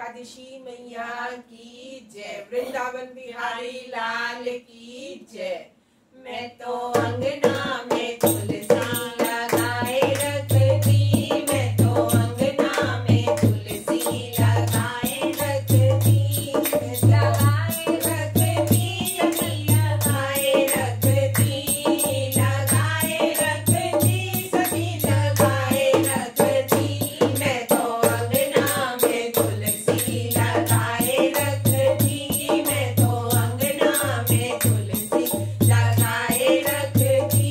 एकादशी मैया की जय, वृंदावन बिहारी लाल की जय। मैं तो अंगना में तुलसी लगाए रखती, मैं तो अंगना में तुलसी लगाए रखती, लगाए रखती, सखी लगाए रखती, लगाए रखती, सखी लगाए रखती। मैं तो अंगना में तुलसी लगाए रखती, मैं तो अंगना में तुलसी लगाए रखती।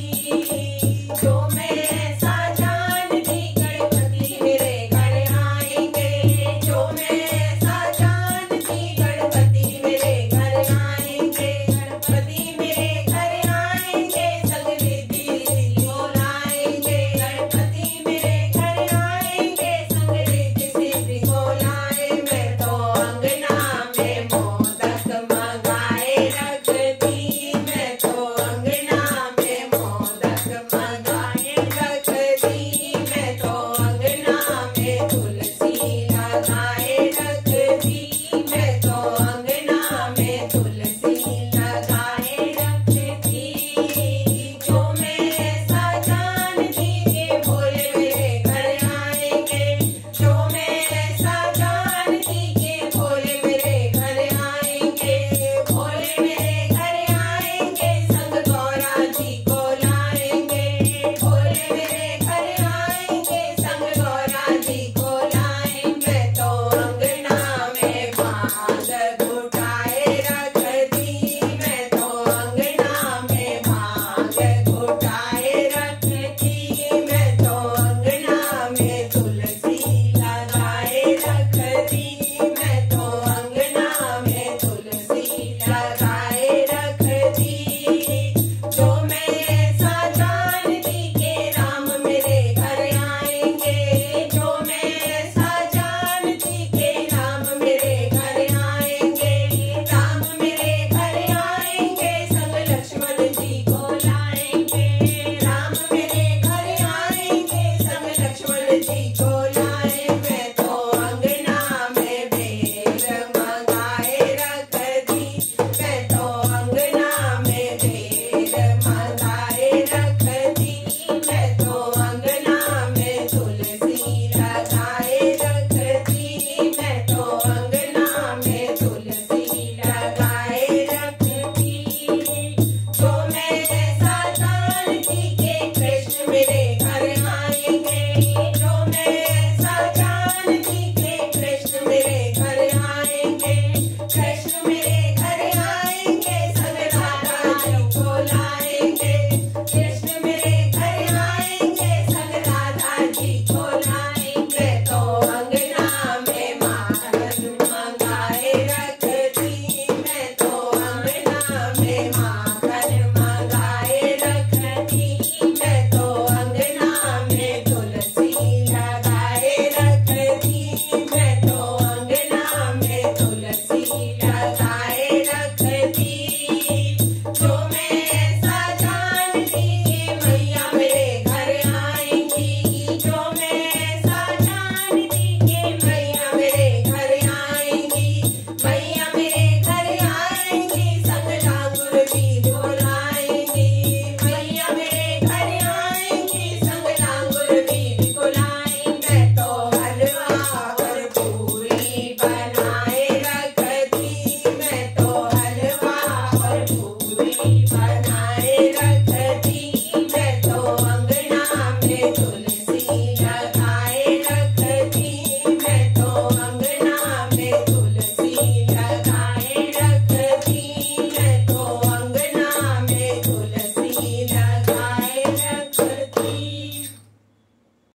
जो मैं ऐसा जानती गणपति मेरे घर आएंगे, जो मैं ऐसा जानती गणपति मेरे घर आएंगे, गणपति मेरे घर आएंगे, सगले दिल बोलाएंगे, गणपति मेरे घर आएंगे, सगले दिल बोलाए। मैं तो अंगना में मोदक मंगाए रखती, मैं तो अंगना में मोदक मंगाए रखती, मैं तो अंगना में तुलसी लगाए रखती, मैं तो अंगना में तुलसी लगाए रखती। जो मैं ऐसा जानती के भोले मेरे घर आएंगे, जो मैं ऐसा जानती के भोले मेरे घर आएंगे, भोले मेरे घर आएंगे, संग गौरा जी को लाएंगे, भोले मेरे घर आएंगे, संग गौरा जी को लाएंगे। मैं तो अंगना में भांग घुटाए रखती, मैं तो अंगना में भांग घुटाए रखती, मैं तो अंगना में तुलसी लगाए रखती, मैं तो अंगना में तुलसी लगाए रखती। जो मैं ऐसा जानती के राम मेरे घर आएंगे, जो मैं ऐसा जानती के राम मेरे घर आएंगे, राम मेरे घर आएंगे, संग लक्ष्मण जी को लाएंगे, राम मेरे घर आएंगे, संग लक्ष्मण जी को लाए। मैं तो अंगना में बेल मंगाए रखती, मैं तो अंगना में बेल मंगाए रखती, मैं तो अंगना में तुलसी लगाए रखती, मैं तो अंगना में तुलसी लगाए रखती। जो मैं ऐसा जानती के कृष्ण मेरे घर आएंगे, जो मैं ऐसा जानती के कृष्ण मेरे घर आएंगे, कृष्ण मेरे घर आएंगे, संग राधा जी को लाएंगे, कृष्ण मेरे घर आएंगे, संग राधा जी को लाएंगे। तो अंगना में माखन मंगाए रखती, मैं तो अंगना में माखन मंगाए रखती, मैं तो अंगना में तुलसी लगाए रखती, मैं तो अंगना में तुलसी लगाए रखती। जो मैं ऐसा जानती कि मैया मेरे घर आएंगी, जो मैं ऐसा जानती कि मैया मेरे घर आएंगी, मैया मेरे घर आएंगी, संग लांगुर भी डोलाएंगी, मैया मेरे घर आएंगी, संग लांगुर भी डोलाएंगी। मैं तो हलवा और पूरी बनाए रखती, मैं तो हलवा और पूरी बनाए